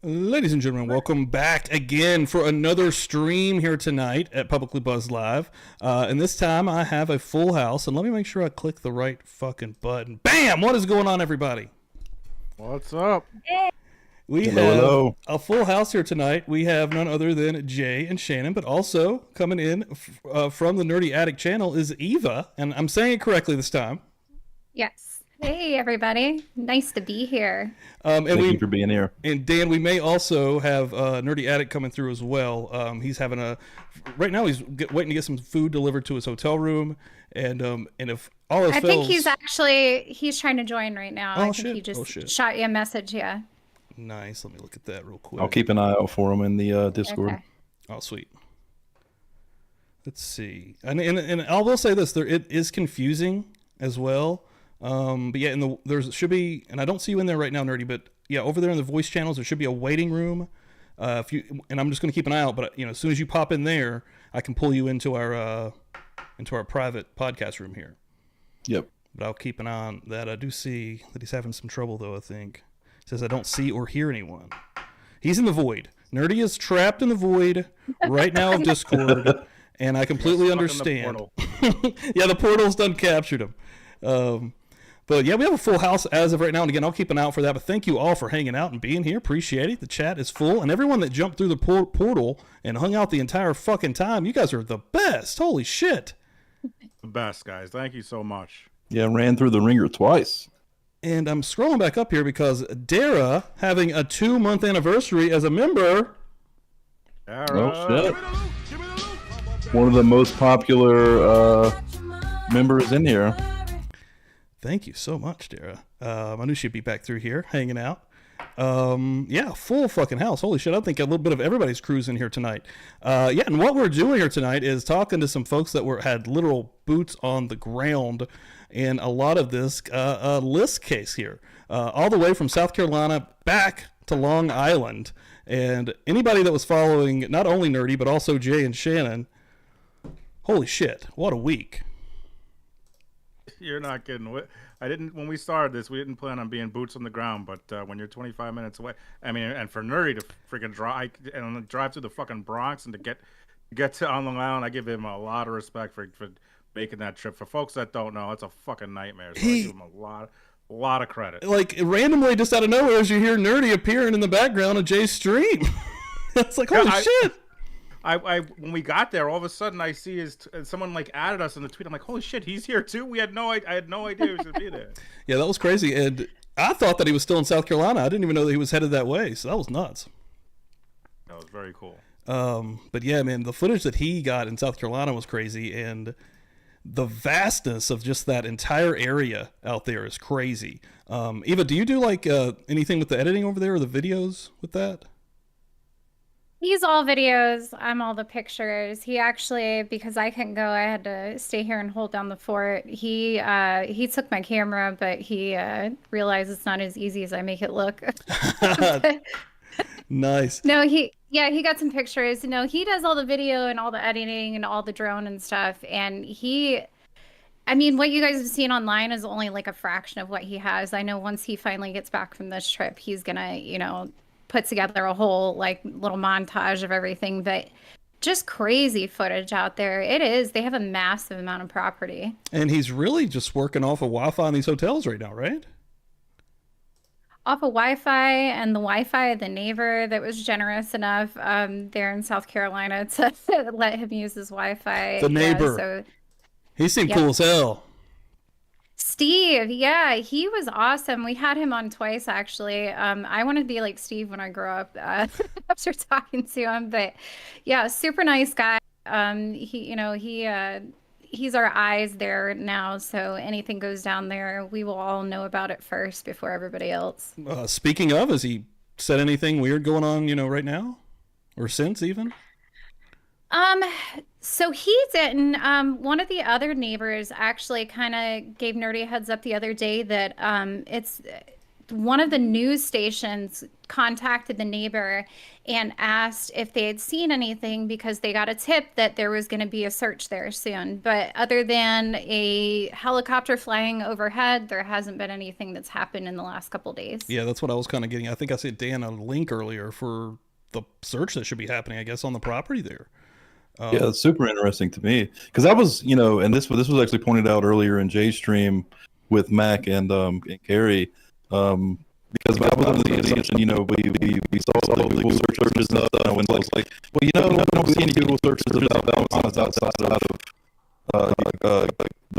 Ladies and gentlemen, welcome back again for another stream here tonight at Publicly Buzzed Live. And this time I have a full house, and let me make sure I click the right fucking button. Bam! What is going on, everybody? What's up? We have a full house here tonight. We have none other than Jay and Shannon, but also coming in from the Nerdy Addict channel is Eva, and I'm saying it correctly this time. Yes. Hey, everybody. Nice to be here. Thank you for being here. And Dan, we may also have Nerdy Addict coming through as well. He's having right now he's waiting to get some food delivered to his hotel room. And if all else fails... I think he's trying to join right now. Oh, I think he just shot you a message, yeah. Nice. Let me look at that real quick. I'll keep an eye out for him in the Discord. Okay. Oh, sweet. Let's see. And I will say this, it is confusing as well. But yeah, there should be, and I don't see you in there right now, Nerdy, but yeah, over there in the voice channels, there should be a waiting room. And I'm just going to keep an eye out, but as soon as you pop in there, I can pull you into our private podcast room here. Yep. But I'll keep an eye on that. I do see that he's having some trouble though, I think. It says I don't see or hear anyone. He's in the void. Nerdy is trapped in the void right now of Discord, and I completely understand. Yeah, the portal's done captured him. But yeah, we have a full house as of right now, and again, I'll keep an eye out for that. But thank you all for hanging out and being here. Appreciate it. The chat is full, and everyone that jumped through the portal and hung out the entire fucking time, you guys are the best. Holy shit. The best, guys. Thank you so much. Yeah, ran through the ringer twice. And I'm scrolling back up here because Dara having a 2-month anniversary as a member. Oh shit! One of the most popular members in here. Thank you so much, Dara. I knew she'd be back through here, hanging out. Yeah, full fucking house. Holy shit, I think a little bit of everybody's cruise in here tonight. Yeah, and what we're doing here tonight is talking to some folks that had literal boots on the ground in a lot of this LISK case here. All the way from South Carolina back to Long Island. And anybody that was following not only Nerdy, but also Jay and Shannon, holy shit, what a week. You're not kidding. When we started this, we didn't plan on being boots on the ground, but when you're 25 minutes away, I mean, and for Nerdy to freaking drive through the fucking Bronx and to get to on Long Island, I give him a lot of respect for making that trip. For folks that don't know, it's a fucking nightmare. So I give him a lot of credit. Like randomly, just out of nowhere, as you hear Nerdy appearing in the background of Jay's stream, it's like holy shit. When we got there, all of a sudden I see someone like added us in the tweet. I'm like, holy shit, he's here too. I had no idea he was gonna be there. Yeah, that was crazy, and I thought that he was still in South Carolina. I didn't even know that he was headed that way. So that was nuts. That was very cool. But yeah, man, the footage that he got in South Carolina was crazy, and the vastness of just that entire area out there is crazy. Eva, do you do like anything with the editing over there or the videos with that? He's all videos. I'm all the pictures. He actually, because I couldn't go, I had to stay here and hold down the fort. He took my camera, but he realized it's not as easy as I make it look. Nice. No, he got some pictures. No, he does all the video and all the editing and all the drone and stuff. And I mean, what you guys have seen online is only like a fraction of what he has. I know once he finally gets back from this trip, he's gonna, put together a whole like little montage of everything, but just crazy footage out there. It is. They have a massive amount of property. And he's really just working off of Wi-Fi in these hotels right now, right? Off of Wi-Fi and the Wi-Fi of the neighbor that was generous enough there in South Carolina to let him use his Wi-Fi. The neighbor. So, he seemed cool as hell. Steve, yeah, he was awesome. We had him on twice, actually. I want to be like Steve when I grow up after talking to him. But yeah, super nice guy. He's our eyes there now. So anything goes down there, we will all know about it first before everybody else. Speaking of, has he said anything weird going on, right now? Or since even? So he didn't. One of the other neighbors actually kind of gave Nerdy a heads up the other day that one of the news stations contacted the neighbor and asked if they had seen anything because they got a tip that there was going to be a search there soon. But other than a helicopter flying overhead, there hasn't been anything that's happened in the last couple days. Yeah, that's what I was kind of getting. I think I sent Dan a link earlier for the search that should be happening, I guess, on the property there. Yeah, it's super interesting to me because I was, and this was actually pointed out earlier in Jay's stream with Mac and Carrie, because I was under the assumption, we saw the Google searches and stuff, and I was like, well, we don't see any Google searches about balance outside of the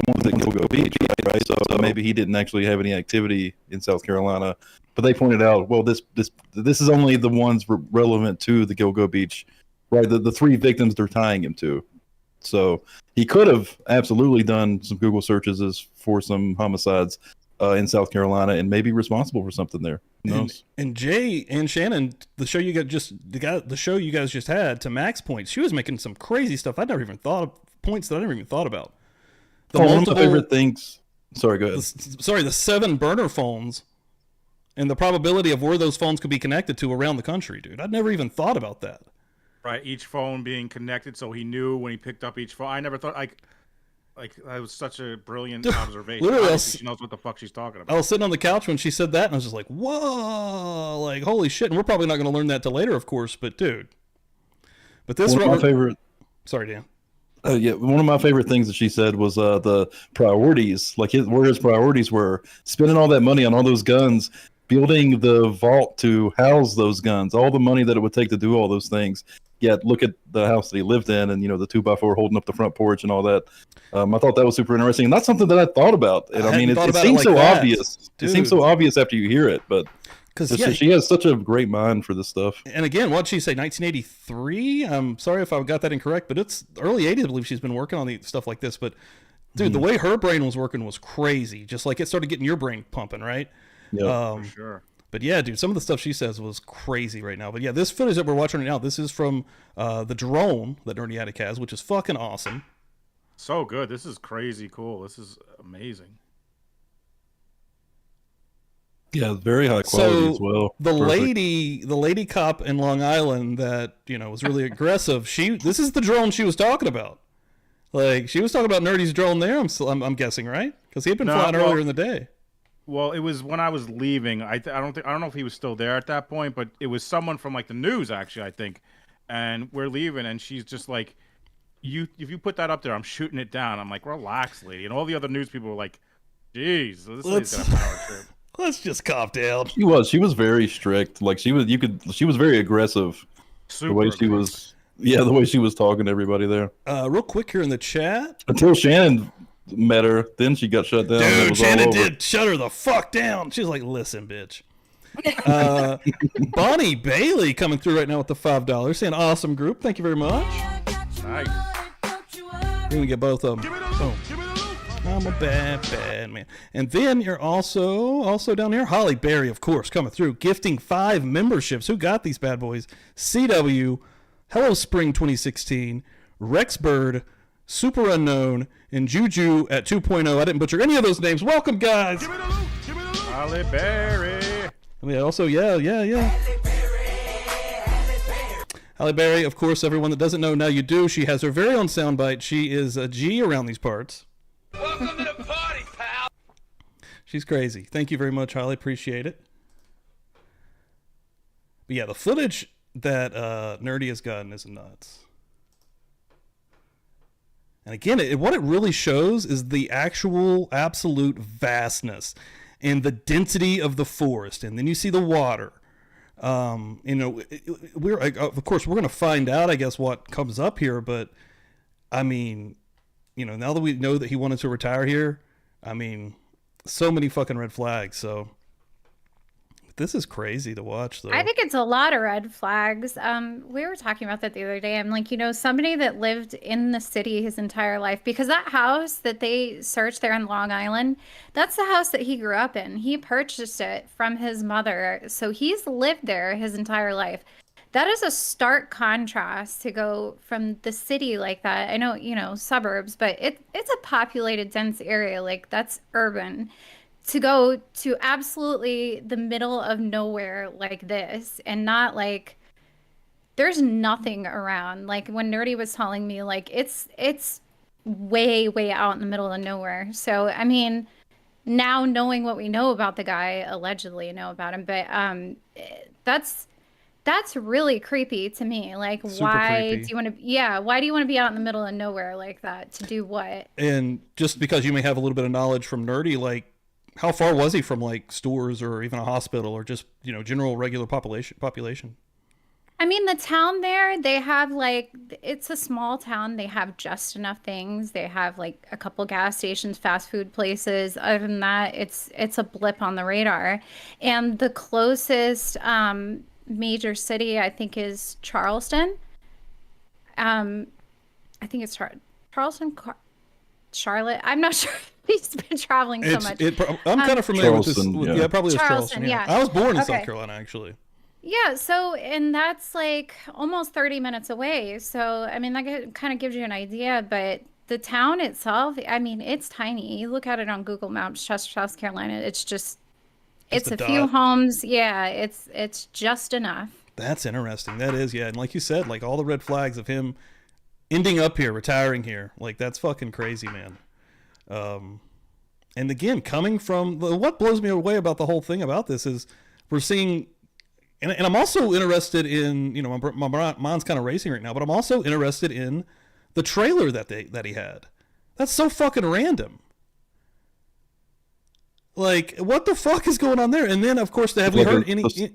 ones that go beach, right? So maybe he didn't actually have any activity in South Carolina, but they pointed out, well, this is only the ones relevant to the Gilgo Beach. Right, the 3 victims they're tying him to. So he could have absolutely done some Google searches for some homicides in South Carolina and maybe responsible for something there. Who knows? And Jay and Shannon, the show you guys just had, to Mac's point, she was making some crazy stuff I never even thought of, points that I never even thought about. One of my favorite things. Sorry, go ahead. The 7 burner phones and the probability of where those phones could be connected to around the country, dude. I'd never even thought about that. Right, each phone being connected, so he knew when he picked up each phone. I never thought like that was such a brilliant observation. Literally, she knows what the fuck she's talking about. I was sitting on the couch when she said that, and I was just like, "Whoa!" Like, holy shit! And we're probably not going to learn that till later, of course. But dude, this one of my favorite. Sorry, Dan. Yeah, one of my favorite things that she said was the priorities, like where his priorities were, spending all that money on all those guns, building the vault to house those guns, all the money that it would take to do all those things. Yet look at the house that he lived in, and the 2x4 holding up the front porch and all that. I thought that was super interesting, and that's something that I thought about. And I mean, it seems so obvious. It seems so obvious after you hear it, but because she has such a great mind for this stuff. And again, what'd she say? 1983. I'm sorry if I got that incorrect, but it's early 80s. I believe she's been working on the stuff like this. But dude, the way her brain was working was crazy. Just like it started getting your brain pumping, right? Yeah, for sure. But yeah, dude, some of the stuff she says was crazy right now. But yeah, this footage that we're watching right now, this is from the drone that Nerdy Addict has, which is fucking awesome. So good. This is crazy cool. This is amazing. Yeah, very high quality as well. The lady cop in Long Island that was really aggressive. This is the drone she was talking about. Like she was talking about Nerdy's drone there. I'm guessing, right? Because he had been flying earlier in the day. Well, it was when I was leaving. I don't know if he was still there at that point, but it was someone from like the news actually, I think. And we're leaving, and she's just like, if you put that up there, I'm shooting it down. I'm like, relax, lady. And all the other news people were like, geez, this lady's got a power trip. Let's just calm down. She was very strict. Like she was very aggressive. Super the way she was, the way she was talking to everybody there. Real quick here in the chat. Until Shannon met her, then she got shut down. Dude, Shannon did shut her the fuck down. She was like, listen, bitch. Bonnie Bailey coming through right now with the $5, saying awesome group. Thank you very much. Nice. We're gonna get both of them. Boom. I'm a bad man. And then you're also down here. Holly Berry, of course, coming through, gifting 5 memberships. Who got these bad boys? CW, Hello Spring 2016, Rex Bird, Super Unknown, and Juju at 2.0. I didn't butcher any of those names. Welcome, guys. Holly Berry. I mean, also, yeah. Halle Berry, of course, everyone that doesn't know, now you do. She has her very own soundbite. She is a G around these parts. Welcome to the party, pal. She's crazy. Thank you very much, Holly. Appreciate it. But yeah, the footage that Nerdy has gotten is nuts. And again, what it really shows is the actual absolute vastness and the density of the forest. And then you see the water. Of course, we're going to find out, I guess, what comes up here. But, I mean, now that we know that he wanted to retire here, I mean, so many fucking red flags. So this is crazy to watch, though. I think it's a lot of red flags. We were talking about that the other day. I'm like, somebody that lived in the city his entire life, because that house that they searched there on Long Island, that's the house that he grew up in. He purchased it from his mother. So he's lived there his entire life. That is a stark contrast to go from the city like that. I know, suburbs, but it's a populated, dense area. Like, that's urban. to go to absolutely the middle of nowhere like this and not like there's nothing around. Like when Nerdy was telling me, like it's way, way out in the middle of nowhere. So I mean, now knowing what we know about the guy, allegedly know about him, but that's really creepy to me. Like, Super why do creepy. you want to? Yeah, why do you want to be out in the middle of nowhere like that? To do what? And just because you may have a little bit of knowledge from Nerdy, like, how far was he from like stores or even a hospital or just general regular population? I mean, the town there, they have like, it's a small town. They have just enough things. They have like a couple gas stations, fast food places. Other than that, it's a blip on the radar. And the closest major city, I think, is Charleston. I think it's Charleston, Charlotte. I'm not sure. He's been traveling so much. I'm kind of familiar with this. Charleston, Yeah, yeah. probably was Charleston, Charleston. Yeah. yeah. I was born in South Okay. Carolina, actually. Yeah, so and that's like almost 30 minutes away. So I mean that kind of gives you an idea, but the town itself, I mean, it's tiny. You look at it on Google Maps, Chester, South Carolina, it's just Just it's a a few dot. homes. Yeah, it's just enough. That's interesting. That is, yeah. And like you said, like all the red flags of him ending up here, retiring here, like that's fucking crazy, man. And again, coming from what blows me away about the whole thing about this is we're seeing, and I'm also interested in, my mind's kind of racing right now, but I'm also interested in the trailer that he had. That's so fucking random. Like, what the fuck is going on there? And then, of course, have we Like heard a- any? a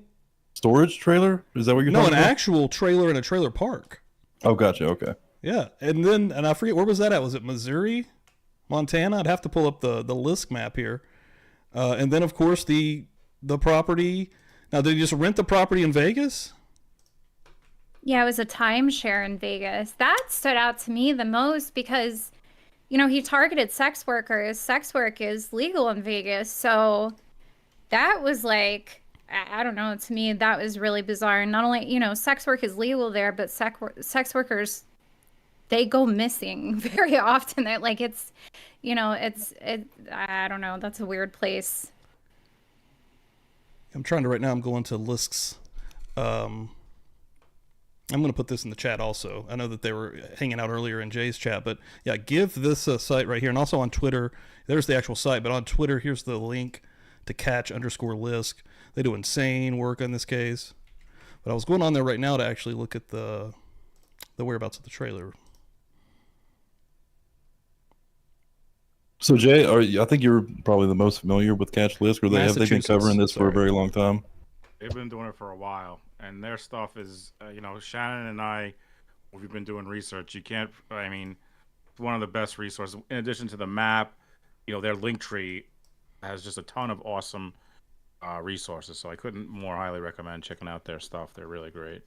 storage trailer? Is that what you're No, talking an about? actual trailer in a trailer park. Oh, gotcha. Okay. Yeah, and I forget, where was that at? Was it Missouri, Montana? I'd have to pull up the LISK map here. And then, of course, the property. Now, did he just rent the property in Vegas? Yeah, it was a timeshare in Vegas. That stood out to me the most because, he targeted sex workers. Sex work is legal in Vegas. So that was like, I don't know, to me, that was really bizarre. Not only, sex work is legal there, but sex workers, they go missing very often. They're like, I don't know. That's a weird place. I'm trying to right now. I'm going to LISK's. I'm going to put this in the chat also. I know that they were hanging out earlier in Jay's chat, but yeah, give this site right here. And also on Twitter, there's the actual site, but on Twitter, here's the link to catch_LISK. They do insane work on this case. But I was going on there right now to actually look at the whereabouts of the trailer. So Jay, I think you're probably the most familiar with Catch List, or they've been Massachusetts, covering this for a sorry. very long time. They've been doing it for a while, and their stuff is, Shannon and I, we've been doing research. You can't, I mean, it's one of the best resources. In addition to the map, their link tree has just a ton of awesome resources. So I couldn't more highly recommend checking out their stuff. They're really great.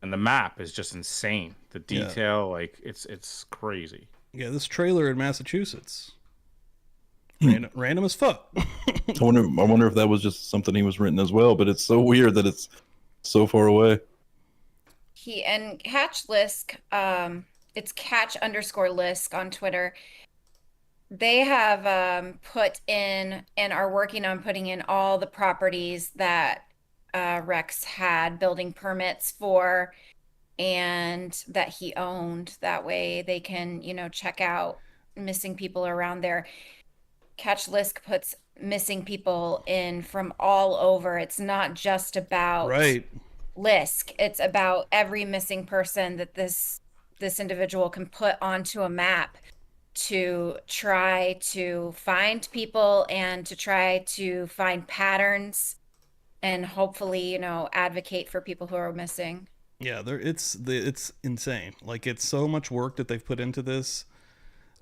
And the map is just insane. The detail, like, it's crazy. Yeah, this trailer in Massachusetts. Hmm. Random as fuck. I wonder if that was just something he was written as well. But it's so weird that it's so far away. And Catch Lisk, it's catch_Lisk on Twitter. They have put in and are working on putting in all the properties that Rex had building permits for and that he owned. That way they can, check out missing people around there. Catch Lisk puts missing people in from all over. It's not just about Right. Lisk. It's about every missing person that this individual can put onto a map to try to find people and to try to find patterns and hopefully, advocate for people who are missing. Yeah, it's insane. Like, it's so much work that they've put into this.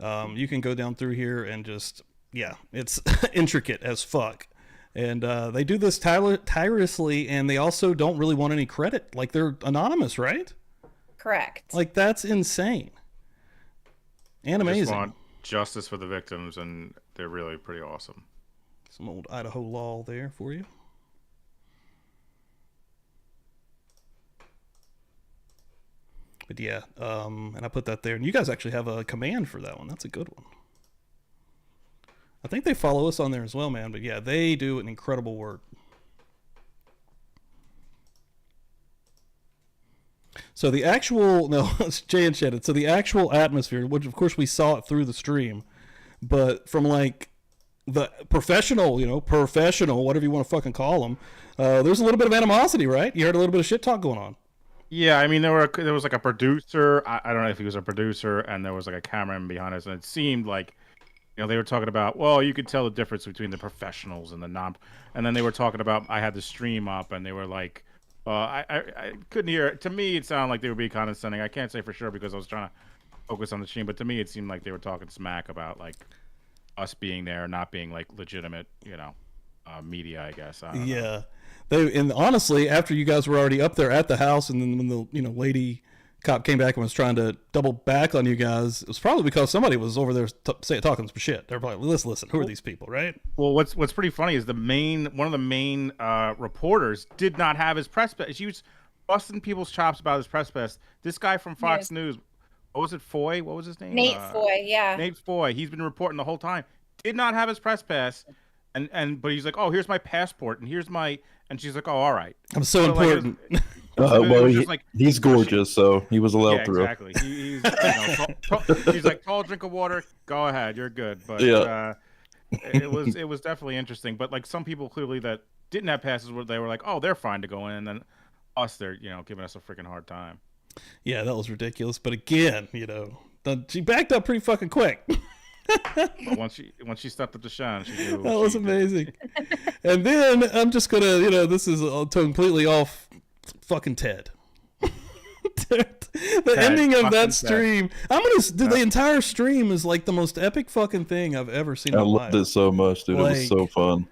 You can go down through here and just, yeah, it's intricate as fuck. And they do this tirelessly, and they also don't really want any credit. Like, they're anonymous, right? Correct. Like, that's insane. And Just amazing. want justice for the victims, and they're really pretty awesome. Some old Idaho law there for you. But yeah, and I put that there. And you guys actually have a command for that one. That's a good one. I think they follow us on there as well, man. But yeah, they do an incredible work. So the actual, no, it's Jay and Shannon. So the actual atmosphere, which of course we saw it through the stream, but from like the professional, professional, whatever you want to fucking call them, there's a little bit of animosity, right? You heard a little bit of shit talk going on. Yeah, I mean, there was like a producer. I don't know if he was a producer, and there was like a cameraman behind us, and it seemed like, they were talking about, well, you could tell the difference between the professionals and the non. And then they were talking about, I had the stream up, and they were like, I couldn't hear. To me, it sounded like they were being condescending. I can't say for sure because I was trying to focus on the stream, but to me, it seemed like they were talking smack about like us being there, not being like legitimate, media, I guess. I don't know. And honestly, after you guys were already up there at the house, and then when the lady cop came back and was trying to double back on you guys, it was probably because somebody was over there talking some shit. They're probably, listen, who are these people, right? Well, what's pretty funny is one of the main reporters did not have his press pass. He was busting people's chops about his press pass. This guy from Fox News, what was it, Foy? What was his name? Nate Foy, yeah. Nate Foy. He's been reporting the whole time. Did not have his press pass, but he's like, oh, here's my passport, and he's like, oh, all right. I'm so important. He's gorgeous, so he was allowed through. Exactly. He's like, tall drink of water. Go ahead, you're good. But it was definitely interesting. But like some people clearly that didn't have passes, they were like, oh, they're fine to go in, and then us, they're giving us a freaking hard time. Yeah, that was ridiculous. But again, she backed up pretty fucking quick. once she stepped up to Shannon, that was amazing. And then I'm just gonna, this is completely off fucking Ted. The ending of that stream, the entire stream is like the most epic fucking thing I've ever seen in my life. I loved it so much, dude. It was so fun.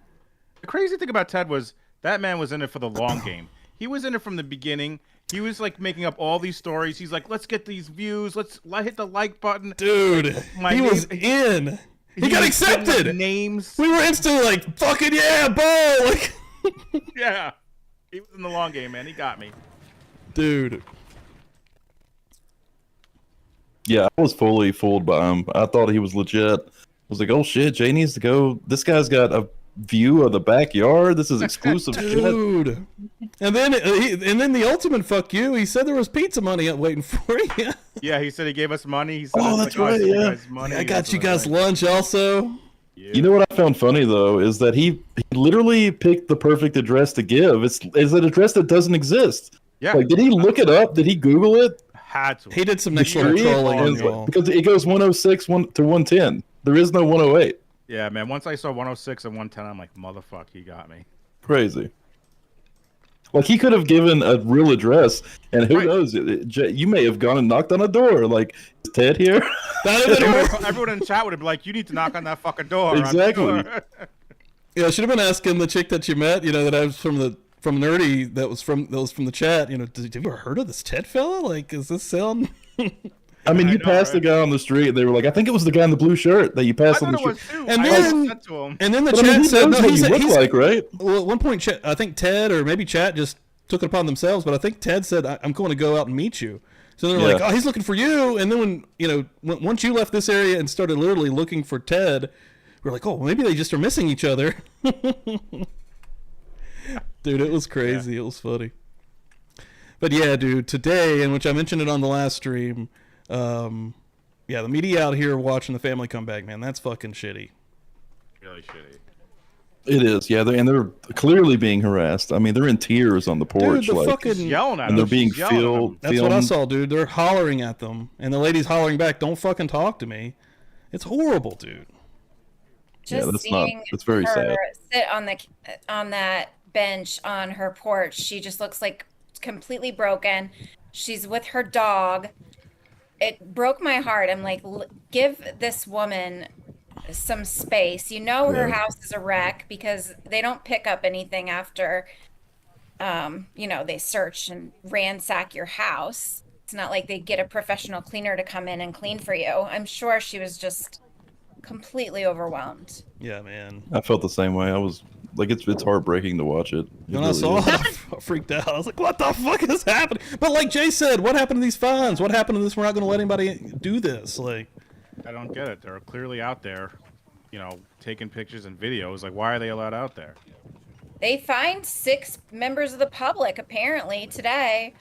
The crazy thing about Ted was that man was in it for the long game. He was in it from the beginning. He was like making up all these stories. He's like, let's get these views. Let's hit the like button. Dude, he was in. He got accepted. Names. We were instantly like, fucking yeah, Bo. Like, yeah. He was in the long game, man. He got me. Dude. Yeah, I was fully fooled by him. I thought he was legit. I was like, oh shit, Jay needs to go. This guy's got a view of the backyard. This is exclusive dude. Shit. And then the ultimate fuck you. He said there was pizza money waiting for you. Yeah, he said he gave us money. He said, that's right. Yeah, I got you guys lunch also. Yeah. You know what I found funny though is that he literally picked the perfect address to give. It's an address that doesn't exist. Yeah. Like, did he look it up? Did he Google it? Had to. He did some next level trolling because it goes 106 to 110. There is no 108. Yeah, man. Once I saw 106 and 110, I'm like, motherfucker, he got me. Crazy. Like, he could have given a real address, and who knows? You may have gone and knocked on a door. Like, is Ted here? Everyone in chat would have been like, you need to knock on that fucking door. Exactly. Yeah, I should have been asking the chick that you met, that I was from Nerdy, that was from the chat, have you ever heard of this Ted fella? Like, is this sound... I mean, you passed the guy on the street, and they were like, I think it was the guy in the blue shirt that you passed on the street. And then the chat said, no, he's like, right? Well, at one point, I think Ted or maybe chat just took it upon themselves, but I think Ted said, I'm going to go out and meet you. So they're like, oh, he's looking for you. And then once you left this area and started literally looking for Ted, we're like, oh, maybe they just are missing each other. Dude, it was crazy. Yeah. It was funny. But yeah, dude, today, and which I mentioned it on the last stream, the media out here watching the family come back, man, that's fucking shitty. Really shitty. It is, yeah, they're clearly being harassed. I mean, they're in tears on the porch, dude, fucking yelling at them. And they're being filmed. That's what I saw, dude. They're hollering at them, and the lady's hollering back, "Don't fucking talk to me." It's horrible, dude. Just seeing that's very sad. Sit on that bench on her porch, she just looks like completely broken. She's with her dog. It broke my heart. I'm like, give this woman some space. Her house is a wreck because they don't pick up anything after they search and ransack your house. It's not like they get a professional cleaner to come in and clean for you. I'm sure she was just completely overwhelmed. Yeah, man. I felt the same way. I was like, it's heartbreaking to watch it. When I saw it, I freaked out. I was like, what the fuck is happening? But like Jay said, what happened to these fines? What happened to this? We're not going to let anybody do this. Like, I don't get it. They're clearly out there taking pictures and videos. Like, why are they allowed out there? They fined 6 members of the public apparently today.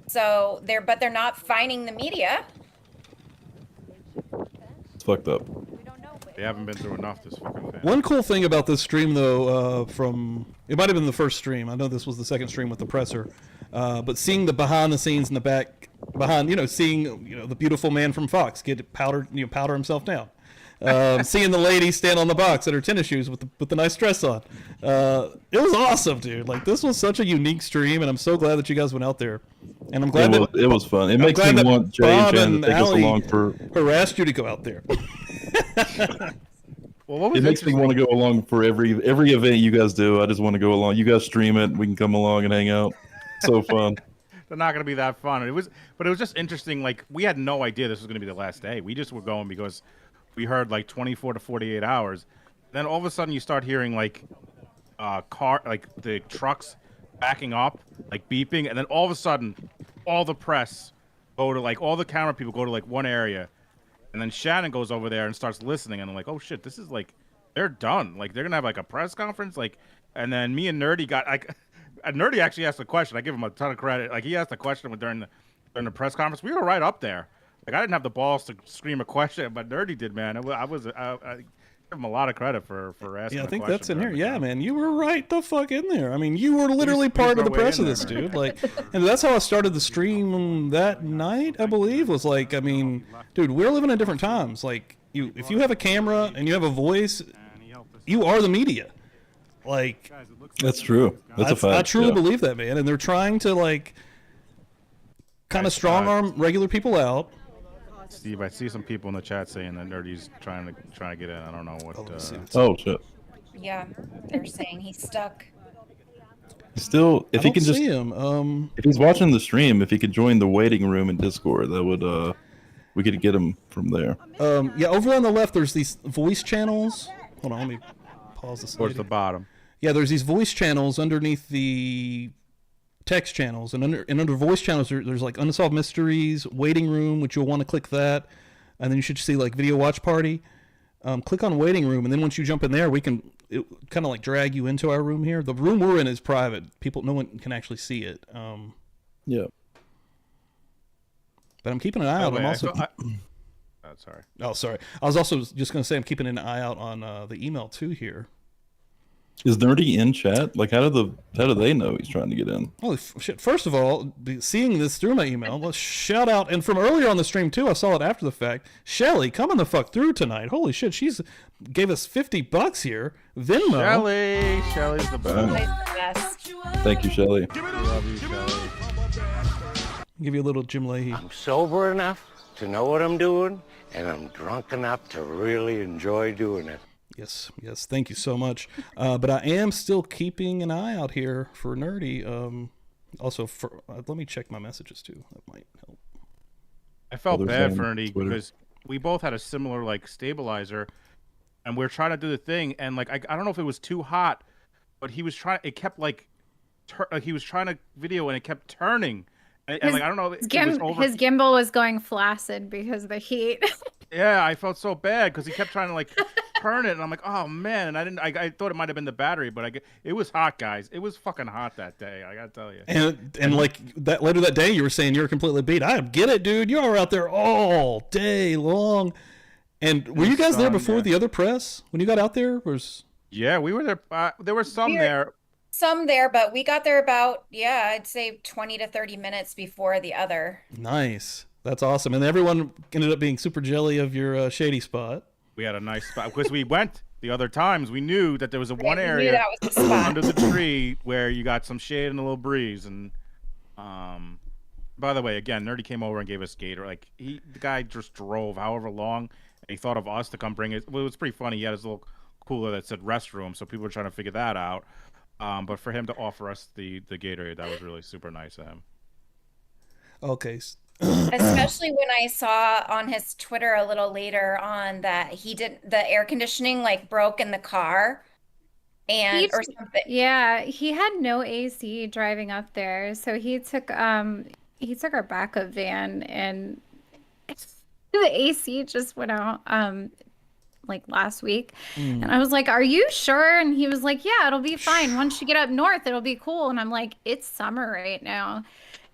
So they're not fining the media. It's fucked up. They haven't been through enough this fucking fan. One cool thing about this stream, though, from it might have been the first stream. I know this was the second stream with the presser, but seeing the behind the scenes in the back, seeing the beautiful man from Fox get powder himself down, seeing the lady stand on the box in her tennis shoes with the nice dress on, it was awesome, dude. Like, this was such a unique stream, and I'm so glad that you guys went out there. And I'm glad it was fun. It makes me want Jay and Shannon to take us along for. Harassed you to go out there. Well, it makes me want to go along for every event you guys do. I just want to go along. You guys stream it. We can come along and hang out. So fun. They're not going to be that fun. But it was just interesting. Like, we had no idea this was going to be the last day. We just were going because we heard like 24 to 48 hours. Then all of a sudden you start hearing like the trucks backing up, like beeping, and then all of a sudden all the press go to all the camera people go to one area, and then Shannon goes over there and starts listening, and I'm like, oh shit, this is they're done. Like, they're gonna have a press conference, and then me and Nerdy got Nerdy actually asked a question. I give him a ton of credit. Like, he asked a question during the press conference. We were right up there. Like, I didn't have the balls to scream a question, but Nerdy did, man. I give him a lot of credit for asking. Yeah, I think that's in here. Yeah, man, you were right the fuck in there. I mean, you were literally part of the press of this, dude. Like, and that's how I started the stream that night, I believe. Was like, I mean, dude, we're living in different times. Like, if you have a camera and you have a voice, you are the media. Like, that's true. That's a fact. I truly believe that, man. And they're trying to kind of strong arm regular people out. Steve, I see some people in the chat saying that Nerdy's trying to get in. I don't know what. Oh shit. Yeah, they're saying he's stuck. Still, if he can just see him. If he's watching the stream, if he could join the waiting room in Discord, that would we could get him from there. Yeah, over on the left, there's these voice channels. Hold on, let me pause this. Towards the bottom. Yeah, there's these voice channels underneath the text channels, and under voice channels there's like unsolved mysteries, waiting room, which you'll want to click that, and then you should see like video watch party. Click on waiting room, and then once you jump in there, it kind of drag you into our room here. The room we're in is private. No one can actually see it. Yeah. But I'm keeping an eye out. I'm also. Sorry. Oh, sorry. I was also just going to say I'm keeping an eye out on the email too here. Is Nerdy in chat? Like, how do they know he's trying to get in? Holy shit! First of all, seeing this through my email, let's shout out, and from earlier on the stream too, I saw it after the fact. Shelly coming the fuck through tonight. Holy shit! She's gave us $50 here. Venmo. Shelly's the best. Thank you, Shelly. Love you, Shelly. Give you a little Jim Leahy. I'm sober enough to know what I'm doing, and I'm drunk enough to really enjoy doing it. Yes. Thank you so much. But I am still keeping an eye out here for Nerdy. Also, let me check my messages too. That might help. I felt bad for Nerdy because we both had a similar stabilizer, and we are trying to do the thing, and I don't know if it was too hot, but he was trying. It kept he was trying to video, and it kept turning. And I don't know. His gimbal was going flaccid because of the heat. Yeah, I felt so bad because he kept trying to turn it, and I'm like, oh man, and I thought it might have been the battery, but it was hot, guys. It was fucking hot that day. I gotta tell you. And that later that day, you were saying you were completely beat. I get it, dude. You were out there all day long. And were you guys there before the other press when you got out there? Yeah, we were there. There were some there. Some there, but we got there about, I'd say 20 to 30 minutes before the other. Nice. That's awesome. And everyone ended up being super jelly of your shady spot. We had a nice spot because we went the other times. We knew that there was one area that was the spot. under the tree where you got some shade and a little breeze. And by the way, again, Nerdy came over and gave us Gator. The guy just drove however long, and he thought of us to come bring it. Well, it was pretty funny. He had his little cooler that said restroom, so people were trying to figure that out. But for him to offer us the Gatorade, that was really super nice of him. Okay. Especially when I saw on his Twitter a little later on that the air conditioning broke in the car or something. Yeah, he had no AC driving up there, so he took our backup van, and the AC just went out. like last week. And I was like, are you sure? And he was like, yeah, it'll be fine. Once you get up north, it'll be cool. And I'm like, it's summer right now.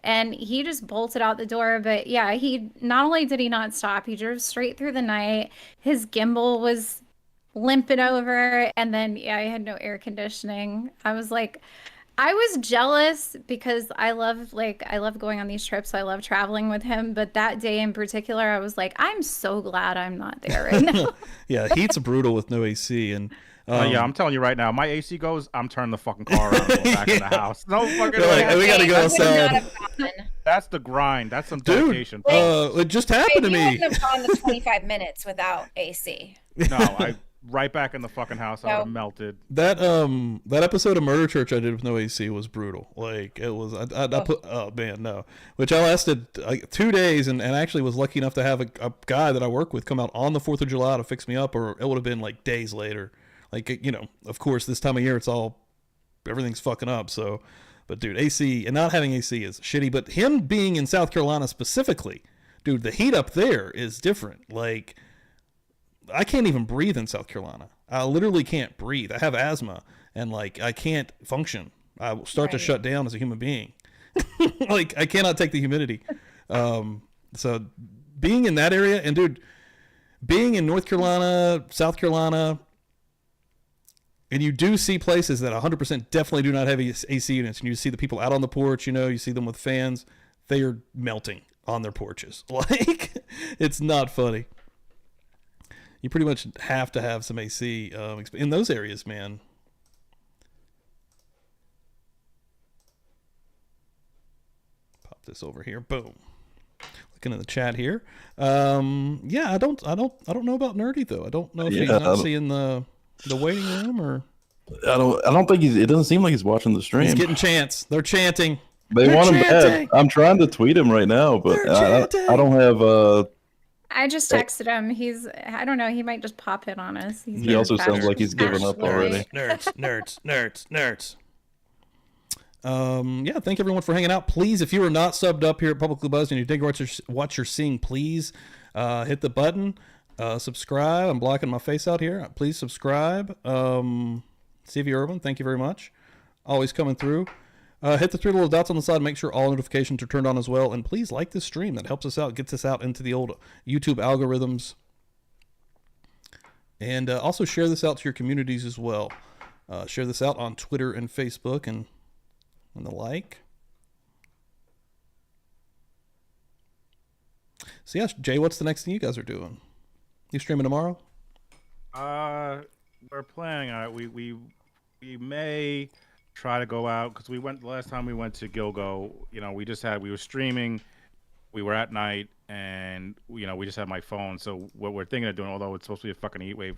And he just bolted out the door. But yeah, he not only did he not stop, he drove straight through the night. His gimbal was limping over. And then, yeah, I had no air conditioning. I was like, I was jealous because I love going on these trips. I love traveling with him. But that day in particular, I was like, I'm so glad I'm not there right now. Yeah, heat's brutal with no AC. And yeah, I'm telling you right now, my AC goes, I'm turning the fucking car around and going back in the house. No fucking way. Like, we gotta go outside. That's the grind. That's some Dude, dedication. it just happened to You me. wouldn't have gone the 25 minutes without AC. No, I right back in the fucking house. I would have melted. That episode of Murder Church I did with no AC was brutal. Like it was. I put, oh man, no. Which I lasted 2 days and actually was lucky enough to have a guy that I work with come out on the 4th of July to fix me up, or it would have been like days later. Like, you know, of course, this time of year, everything's fucking up. So, but dude, AC and not having AC is shitty. But him being in South Carolina specifically, dude, the heat up there is different. Like, I can't even breathe in South Carolina. I literally can't breathe. I have asthma and like, I can't function. I will start to shut down as a human being. Like, I cannot take the humidity. So being in that area, and dude, being in North Carolina, South Carolina, and you do see places that 100% definitely do not have AC units. And you see the people out on the porch, you know, you see them with fans. They are melting on their porches. Like, it's not funny. You pretty much have to have some AC in those areas, man. Pop this over here. Boom. Looking in the chat here. Yeah, I don't know about Nerdy though. I don't know if he's not seeing the waiting room, or I don't think it doesn't seem like he's watching the stream. He's getting chants. They're chanting. They're want him bad. I'm trying to tweet him right now, but I don't have I just texted him. I don't know, he might just pop in on us. He also sounds like he's given up already. Nerds. Yeah, thank everyone for hanging out. Please, if you are not subbed up here at Publicly Buzzed and you dig what you're seeing, please hit the button. Subscribe. I'm blocking my face out here. Please subscribe. CV Irvin, thank you very much. Always coming through. Hit the 3 little dots on the side. Make sure all notifications are turned on as well. And please like this stream. That helps us out, gets us out into the old YouTube algorithms. And also share this out to your communities as well. Share this out on Twitter and Facebook and the like. So yeah, Jay, what's the next thing you guys are doing? You streaming tomorrow? We're planning on it. We may try to go out because the last time we went to Gilgo, you know, we were streaming, we were at night, and you know, we just had my phone. So what we're thinking of doing, although it's supposed to be a fucking heat wave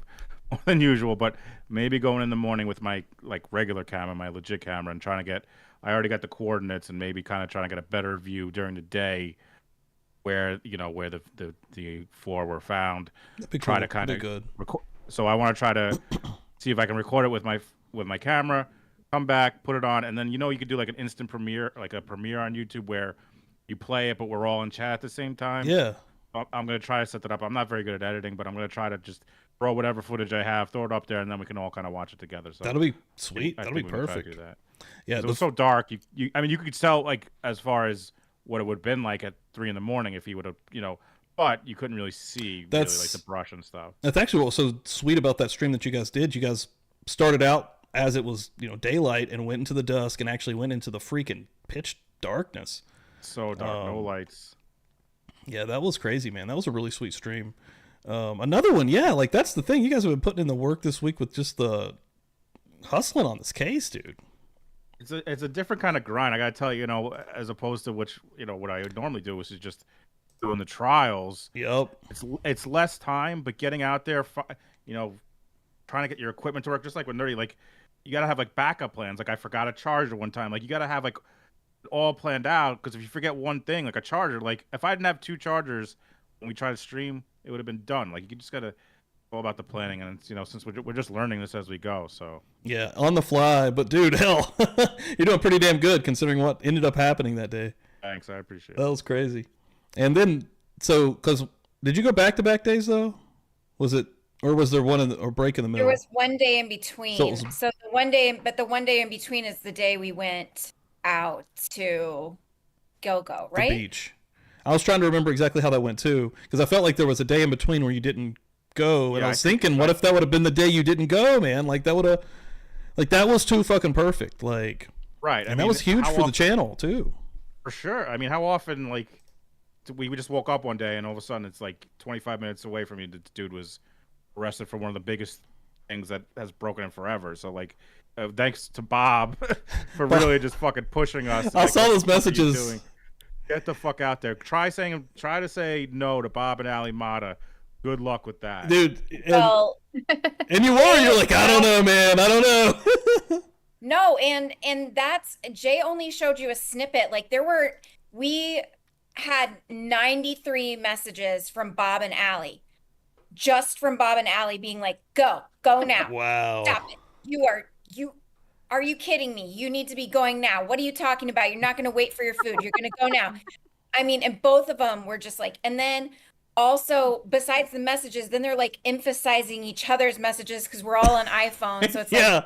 more than usual, but maybe going in the morning with my like regular camera, my legit camera, and trying to get. I already got the coordinates, and maybe kind of trying to get a better view during the day, where the 4 were found. Try to kind of record. So I want to try to see if I can record it with my camera, come back, put it on, and then you could do like an instant premiere, like a premiere on YouTube where you play it, but we're all in chat at the same time. Yeah. I'm gonna try to set that up. I'm not very good at editing, but I'm gonna try to just throw whatever footage I have, throw it up there, and then we can all kind of watch it together. So that'll be sweet. That'll be perfect. Do that. Yeah, it was so dark. I mean, you could tell like as far as what it would have been like at 3 a.m. if he would have, but you couldn't really see really, like the brush and stuff. That's actually what's so sweet about that stream that you guys did. You guys started out as it was, daylight and went into the dusk and actually went into the freaking pitch darkness. So dark, no lights. Yeah, that was crazy, man. That was a really sweet stream. Another one, yeah, like that's the thing. You guys have been putting in the work this week with just the hustling on this case, dude. It's a different kind of grind. I gotta tell you, as opposed to what I would normally do, which is just doing the trials. Yep. It's less time, but getting out there, trying to get your equipment to work, just like with Nerdy, like you gotta have like backup plans. Like I forgot a charger one time. Like you gotta have like all planned out, because if you forget one thing, like a charger, like if I didn't have 2 chargers when we tried to stream, it would have been done. Like you just gotta go about the planning, and it's, since we're just learning this as we go. So yeah, on the fly. But dude, hell, you're doing pretty damn good considering what ended up happening that day. Thanks, I appreciate it. That was crazy. And then, because did you go back-to-back days though? Was it Or was there or break in the middle? There was one day in between. So it was- So the one day in between is the day we went out to go, The right? beach. I was trying to remember exactly how that went too, because I felt like there was a day in between where you didn't go, and Yeah, I was thinking, what if that would have been the day you didn't go, man? Like that would have, like that was too fucking perfect. Like, Right. and that was huge for the channel too. For sure. I mean, how often, like, we just woke up one day and all of a sudden it's like 25 minutes away from you. The dude was arrested for one of the biggest things that has broken him forever. So, like, thanks to Bob for really just fucking pushing us. I Like, saw what those the fuck are you messages. doing? Get the fuck out there. Try to say no to Bob and Ali Mata. Good luck with that. Dude, and, Well, and you're like, I don't know, man. I don't know. no, and that's Jay only showed you a snippet. Like we had 93 messages from Bob and Allie. Just from Bob and Allie being like, go now. Wow. Stop it. Are you kidding me? You need to be going now. What are you talking about? You're not going to wait for your food. You're going to go now. I mean, and both of them were just like, and then also besides the messages, then they're like emphasizing each other's messages because we're all on iPhone. So it's Yeah. like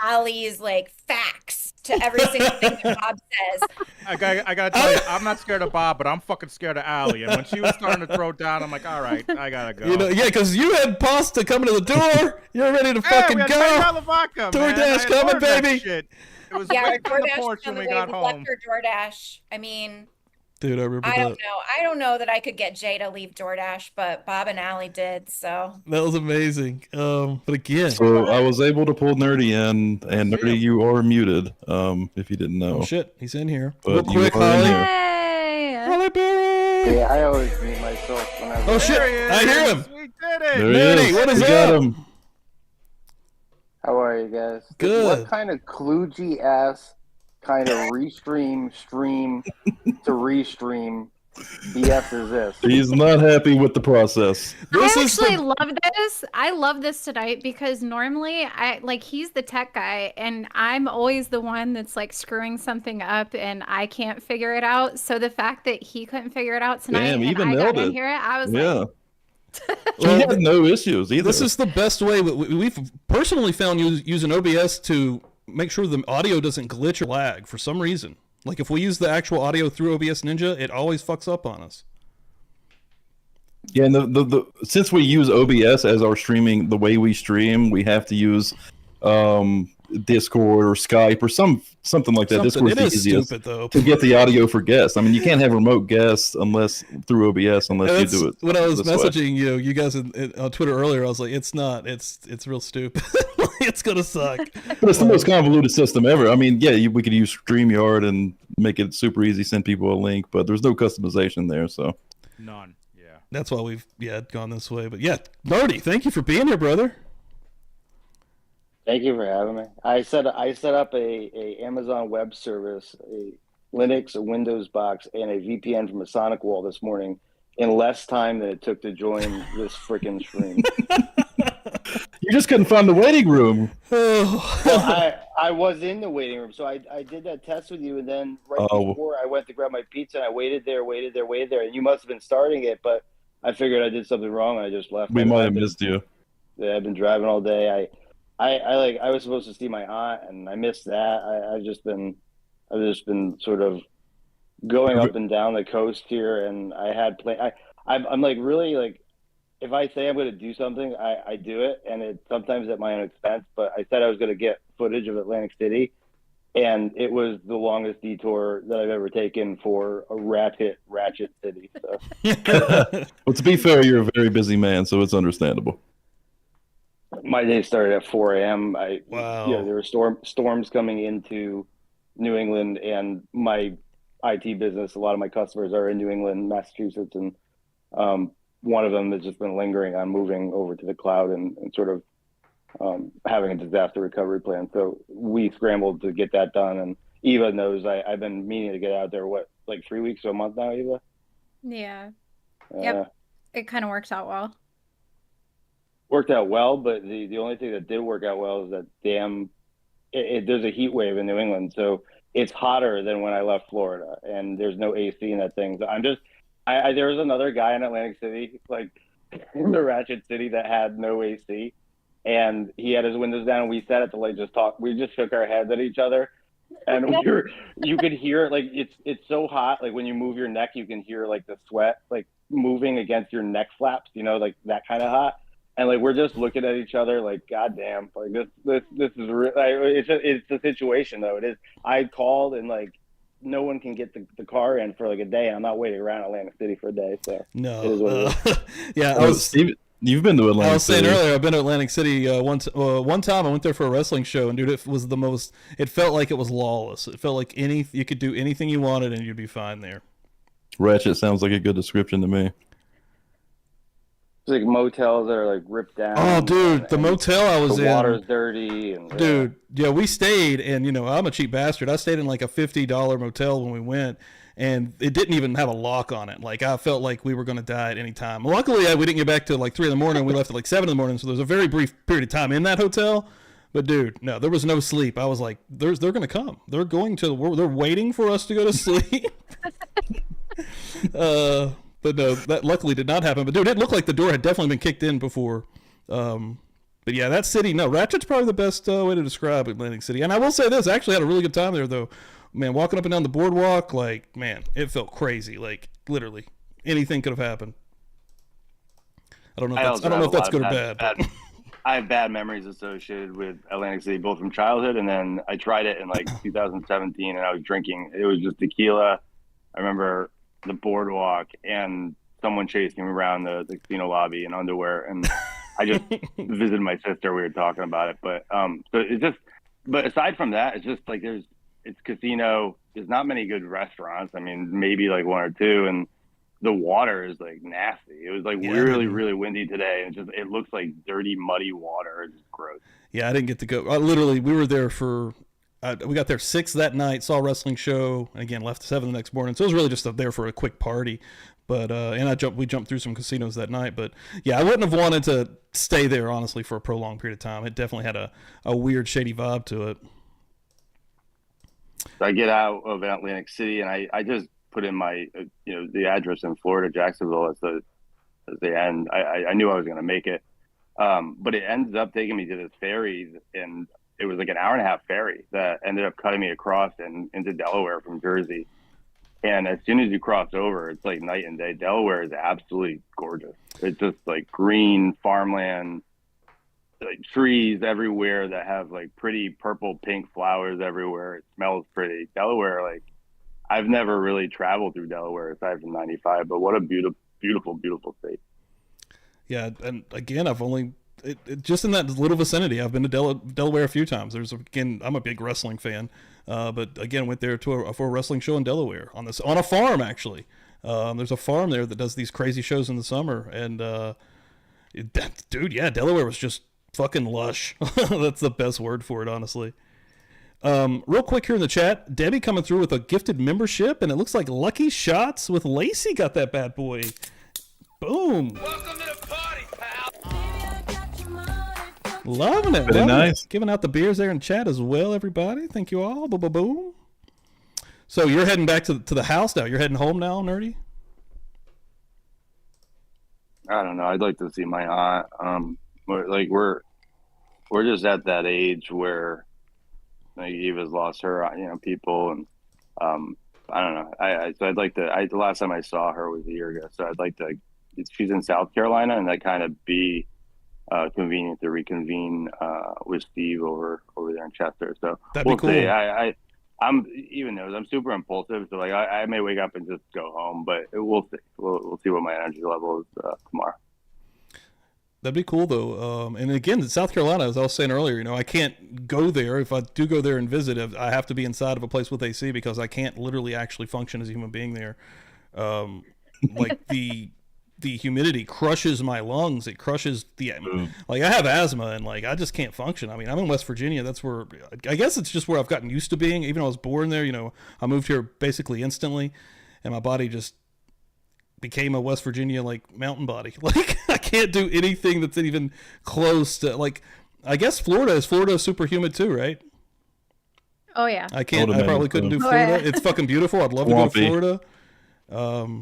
Allie's like facts to every single thing that Bob says. I gotta tell you, I'm not scared of Bob, but I'm fucking scared of Ali. And when she was starting to throw down, I'm like, all right, I gotta go. You know, yeah, because you had pasta coming to the door. You're ready to fucking we had go. vodka, DoorDash man. I had coming, ordered that baby. shit. It was Yeah, our waiting on the DoorDash porch was on when the we way. got We home. left our DoorDash. I mean, Dude, I remember I that. don't know. I don't know that I could get Jay to leave DoorDash, but Bob and Allie did. So That was amazing. But again, So I was able to pull Nerdy in, and See Nerdy, him. you are muted. If you didn't know. oh shit, he's in here. But Real you quick, are in Holly. here. Hey! Holly Berry. Yeah, I always mute myself whenever. Oh shit, There he is. I hear him. We did it. There he Nerdy, is. what is We got up? him. How are you guys? Good. What kind of kludgy ass kind of restream stream to restream BS is this? He's not happy with the process. This I is actually the- love this. I love this tonight because normally he's the tech guy and I'm always the one that's like screwing something up and I can't figure it out. So the fact that he couldn't figure it out tonight Damn, and even I got nailed in it. here, I was Yeah. like, He had no issues either. This is the best way. We've personally found using OBS to make sure the audio doesn't glitch or lag for some reason. Like if we use the actual audio through OBS Ninja, it always fucks up on us. Yeah, and the since we use OBS as our streaming, the way we stream, we have to use Discord or Skype or something like that. Discord's It the is easiest stupid though. to get the audio for guests. I mean, you can't have remote guests unless through OBS unless you That's- do it. when I was this way. messaging you guys on Twitter earlier, I was like, it's not. It's real stupid. It's gonna suck. But it's the most convoluted system ever. I mean, yeah, we could use StreamYard and make it super easy, send people a link, but there's no customization there. So None. Yeah. That's why we've gone this way. But yeah, Marty, thank you for being here, brother. Thank you for having me. I set up a Amazon Web Service, a Linux, a Windows box, and a VPN from a Sonic wall this morning in less time than it took to join this freaking stream. you just couldn't find the waiting room. Well, I was in the waiting room, so I did that test with you, and then before I went to grab my pizza, and I waited there, and you must have been starting it, but I figured I did something wrong, and I just left. We might have missed you. Yeah, I've been driving all day. I was supposed to see my aunt, and I missed that. I've just been sort of going up and down the coast here, and I had I'm like really like, if I say I'm going to do something, I do it, and it's sometimes at my own expense. But I said I was going to get footage of Atlantic City, and it was the longest detour that I've ever taken for a ratchet city. So. Well, to be fair, you're a very busy man, so it's understandable. My day started at 4 a.m. Wow. Yeah, there were storms coming into New England, and my IT business, a lot of my customers are in New England, Massachusetts, and one of them has just been lingering on moving over to the cloud and sort of having a disaster recovery plan. So we scrambled to get that done, and Eva knows I've been meaning to get out there, like 3 weeks to a month now, Eva? yeah. Yep. It kind of works out well. Worked out well, but the only thing that did work out well is that there's a heat wave in New England, so it's hotter than when I left Florida, and there's no AC in that thing. So there was another guy in Atlantic City, like in the Ratchet City that had no AC, and he had his windows down. And we sat at the light, just talked. We just shook our heads at each other, and you could hear it, like it's so hot. Like when you move your neck, you can hear like the sweat like moving against your neck flaps. You know, like that kind of hot. And like we're just looking at each other, like goddamn, like this is real. Like, it's a situation though. It is. I called and like no one can get the car in for like a day. I'm not waiting around Atlantic City for a day. So No. it is what it is. Yeah, Steve, you've been to Atlantic I was saying City. earlier, I've been to Atlantic City one time. I went there for a wrestling show, and dude, it was the most. It felt like it was lawless. It felt like you could do anything you wanted, and you'd be fine there. Ratchet sounds like a good description to me. It's like motels that are like ripped down. Oh, dude, the motel I was the in. water's dirty. And Dude, yeah, we stayed, and I'm a cheap bastard. I stayed in like a $50 motel when we went, and it didn't even have a lock on it. Like I felt like we were going to die at any time. Luckily, we didn't get back to like 3 a.m. We left at like 7 a.m. So there was a very brief period of time in that hotel. But dude, no, there was no sleep. I was like, they're going to come. They're going to. They're waiting for us to go to sleep. But no, that luckily did not happen. But dude, it looked like the door had definitely been kicked in before. But yeah, that city, no, Ratchet's probably the best way to describe Atlantic City. And I will say this, I actually had a really good time there though. Man, walking up and down the boardwalk, like, man, it felt crazy. Like, literally, anything could have happened. I don't know if that's good or bad. I have bad memories associated with Atlantic City, both from childhood, and then I tried it in like 2017, and I was drinking. It was just tequila. I remember the boardwalk and someone chasing me around the casino lobby in underwear, and I just visited my sister. We were talking about it, but so it's just. But aside from that, it's just like it's casino. There's not many good restaurants. I mean, maybe like one or two, and the water is like nasty. It was like really windy today, and it looks like dirty, muddy water. It's just gross. Yeah, I didn't get to go. Literally, we were there for. We got there 6 that night, saw a wrestling show, and again left 7 the next morning. So it was really just there for a quick party. But and we jumped through some casinos that night. But yeah, I wouldn't have wanted to stay there honestly for a prolonged period of time. It definitely had a weird, shady vibe to it. So I get out of Atlantic City, and I just put in my the address in Florida, Jacksonville as the end. I knew I was going to make it, but it ended up taking me to this ferry, and it was like an hour-and-a-half ferry that ended up cutting me across into Delaware from Jersey. And as soon as you cross over, it's like night and day. Delaware is absolutely gorgeous. It's just like green farmland, like trees everywhere that have like pretty purple, pink flowers everywhere. It smells pretty. Delaware, like I've never really traveled through Delaware aside from 95, but what a beautiful, beautiful state. Yeah, and again, I've only just in that little vicinity. I've been to Delaware a few times. I'm a big wrestling fan, but again, went there for a wrestling show in Delaware on a farm actually. There's a farm there that does these crazy shows in the summer, and dude, yeah, Delaware was just fucking lush. That's the best word for it, honestly. Real quick here in the chat, Debbie coming through with a gifted membership, and it looks like Lucky Shots with Lacey got that bad boy. Boom. Welcome to the party, pal. Loving it. Very nice. Giving out the beers there in chat as well, everybody. Thank you all. Boom. So you're heading back to the house now. You're heading home now, Nerdy? I don't know. I'd like to see my aunt. We're just at that age where like Eva's lost her, people, and I don't know. So I'd like to. The last time I saw her was a year ago, so I'd like to. She's in South Carolina, and that kind of be convenient to reconvene with Steve over there in Chester. So that'd be cool. See. I'm even knows I'm super impulsive, so like I may wake up and just go home, but we'll see. We'll see what my energy level is tomorrow. That'd be cool though. And again, South Carolina, as I was saying earlier, I can't go there. If I do go there and visit, I have to be inside of a place with AC because I can't literally actually function as a human being there. Like the humidity crushes my lungs. It crushes like I have asthma and like I just can't function. I mean, I'm in West Virginia. That's where I guess it's just where I've gotten used to being. Even though I was born there, I moved here basically instantly, and my body just became a West Virginia like mountain body. Like I can't do anything that's even close to like. I guess Florida is super humid too, right? Oh yeah. I probably couldn't do Florida. It's fucking beautiful. I'd love to go to Florida.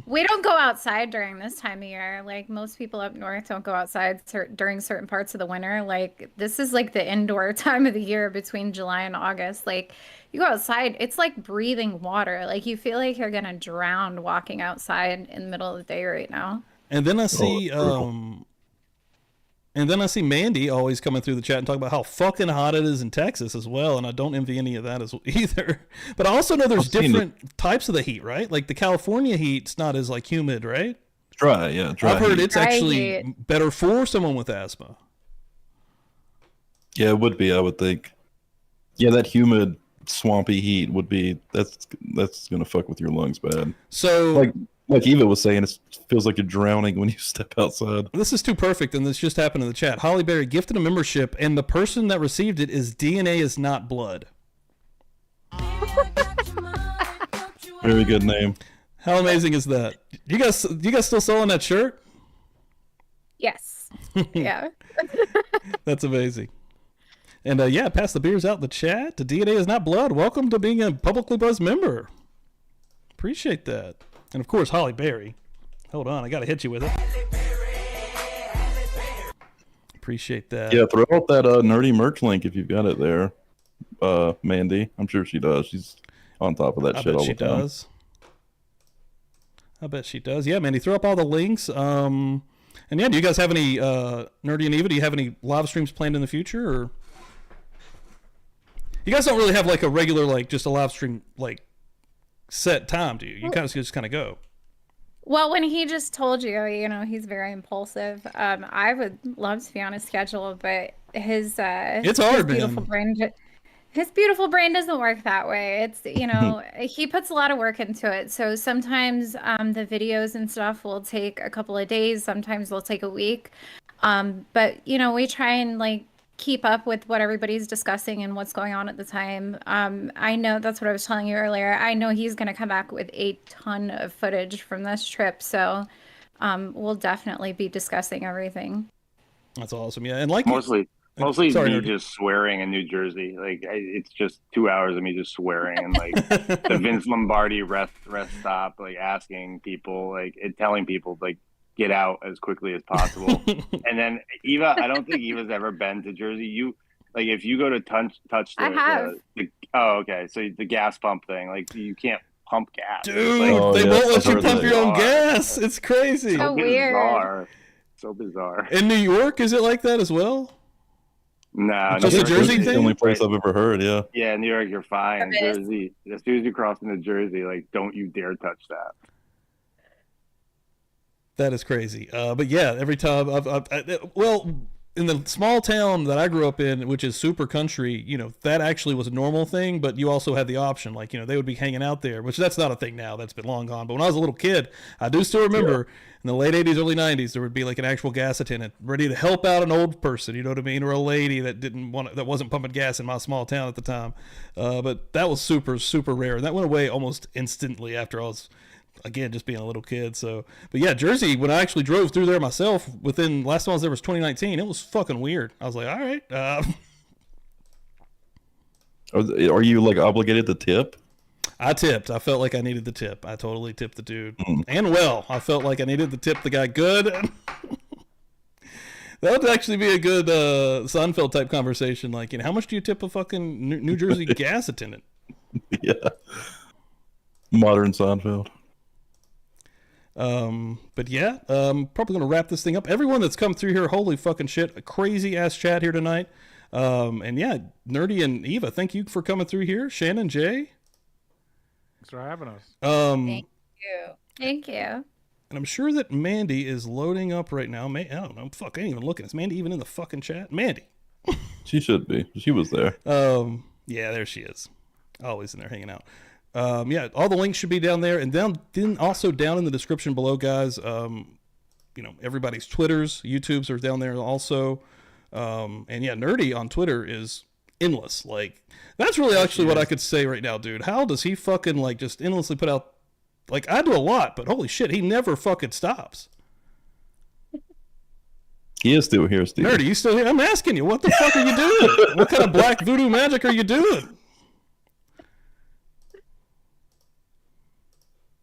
We don't go outside during this time of year. Like most people up north don't go outside during certain parts of the winter. Like this is like the indoor time of the year between July and August. Like you go outside, it's like breathing water. Like you feel like you're gonna drown walking outside in the middle of the day right now. And then I see Mandy always coming through the chat and talking about how fucking hot it is in Texas as well, and I don't envy any of that either. But I also know there's different types of the heat, right? Like the California heat's not as like humid, right? Dry, yeah. Dry I've heard heat. it's actually better for someone with asthma. Yeah, it would be, I would think. Yeah, that humid, swampy heat would be that's gonna fuck with your lungs bad. So like Eva was saying, it feels like you're drowning when you step outside. This is too perfect, and this just happened in the chat. Holly Berry gifted a membership, and the person that received it is DNA is not blood. Very good name. How amazing is that? You guys still selling that shirt? Yes. Yeah. That's amazing. And yeah, pass the beers out in the chat to DNA is not blood. Welcome to being a Publicly Buzzed member. Appreciate that. And of course, Holly Berry. Hold on, I gotta hit you with it. Appreciate that. Yeah, throw out that nerdy merch link if you've got it there, Mandy. I'm sure she does. She's on top of that shit all the time. I bet she does. Yeah, Mandy, throw up all the links. And yeah, do you guys have any Nerdy and Eva? Do you have any live streams planned in the future, or you guys don't really have like a regular like just a live stream like set time, do you? You just kind of go. Well, when he just told you, he's very impulsive. I would love to be on his schedule, but his it's hard, his beautiful brain doesn't work that way. It's he puts a lot of work into it. So sometimes the videos and stuff will take a couple of days. Sometimes they'll take a week. But we try and like keep up with what everybody's discussing and what's going on at the time. I know that's what I was telling you earlier. I know he's going to come back with a ton of footage from this trip, so we'll definitely be discussing everything. That's awesome. Yeah, and like mostly sorry, me just swearing in New Jersey. Like it's just 2 hours of me just swearing and like the Vince Lombardi rest stop, like asking people, like telling people like get out as quickly as possible. And then Eva, I don't think Eva's ever been to Jersey. You like if you go to touch the oh okay, so the gas pump thing, like you can't pump gas. Dude, like, they won't let you pump your own gas. It's crazy. So weird. So bizarre. In New York, is it like that as well? No, just a Jersey thing. The only place I've ever heard. Yeah. Yeah, New York, you're fine. Jersey, as soon as you cross into Jersey, like don't you dare touch that. That is crazy. But yeah, every time well, in the small town that I grew up in, which is super country, that actually was a normal thing, but you also had the option, like, they would be hanging out there, which that's not a thing now. That's been long gone. But when I was a little kid, I do still remember in the late 80s, early 90s, there would be like an actual gas attendant ready to help out an old person, you know what I mean? Or a lady that wasn't pumping gas in my small town at the time. But that was super, super rare. And that went away almost instantly after I was, again, just being a little kid. So, but yeah, Jersey, when I actually drove through there myself, last time I was there was 2019. It was fucking weird. I was like, all right. Are you like obligated to tip? I tipped. I felt like I needed the tip. I totally tipped the dude. And well, I felt like I needed to tip the guy good. That would actually be a good Seinfeld type conversation. Like, how much do you tip a fucking New Jersey gas attendant? Yeah. Modern Seinfeld. But yeah, probably gonna wrap this thing up. Everyone that's come through here, holy fucking shit, a crazy ass chat here tonight. And yeah, Nerdy and Eva, thank you for coming through here. Shannon, Jay, thanks for having us. Thank you. And I'm sure that Mandy is loading up right now. I don't know. Fuck, I ain't even looking. Is Mandy even in the fucking chat? Mandy. She should be. She was there. Yeah, there she is. Always in there hanging out. Yeah, all the links should be down there, and then also down in the description below, guys. Everybody's Twitters, YouTubes are down there also. And yeah, Nerdy on Twitter is endless. Like, that's really actually what I could say right now, dude. How does he fucking like just endlessly put out? Like, I do a lot, but holy shit, he never fucking stops. He is still here, Steve. Nerdy, you still here? I'm asking you, what the fuck are you doing? What kind of black voodoo magic are you doing?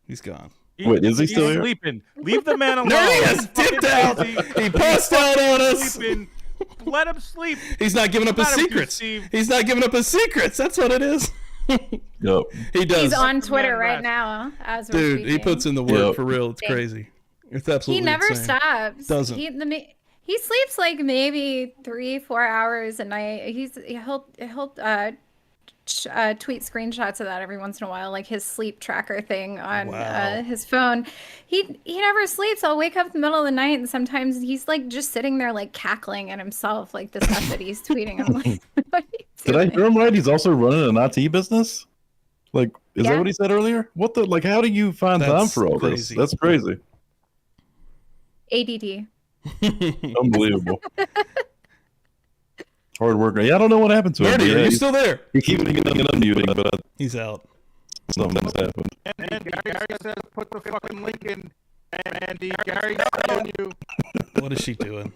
He's gone. Wait, is he He's still here? sleeping. Leave the man alone. There he is, He's fucking dipped out. crazy. He passed out on us. Sleeping. Let him sleep. He's not giving up his Let him do secrets. Steve. He's not giving up his secrets. That's what it is. Yep. He does. He's on Let the Twitter man right rest. now as we're Dude, he speaking. puts in the work Yep. for real. It's crazy. It's absolutely He never insane. stops. Doesn't. He sleeps like maybe 3-4 hours a night. He'll tweet screenshots of that every once in a while, like his sleep tracker thing on Wow. his phone. He never sleeps. I'll wake up in the middle of the night, and sometimes he's like just sitting there like cackling at himself, like the stuff that he's tweeting. I'm like, what are you Did I doing? hear him right? He's also running an IT business. Like, is that Yeah. what he said earlier? What the like? How do you find time That's for all crazy. this? That's crazy. ADD. Unbelievable. Hard worker. Yeah, I don't know what happened to him. Nerdy, but are yeah, you still there? he keeps getting unmuting, but He's out. something's happened. And Gary says, put the fucking link in. Andy, Gary's telling you. What is she doing?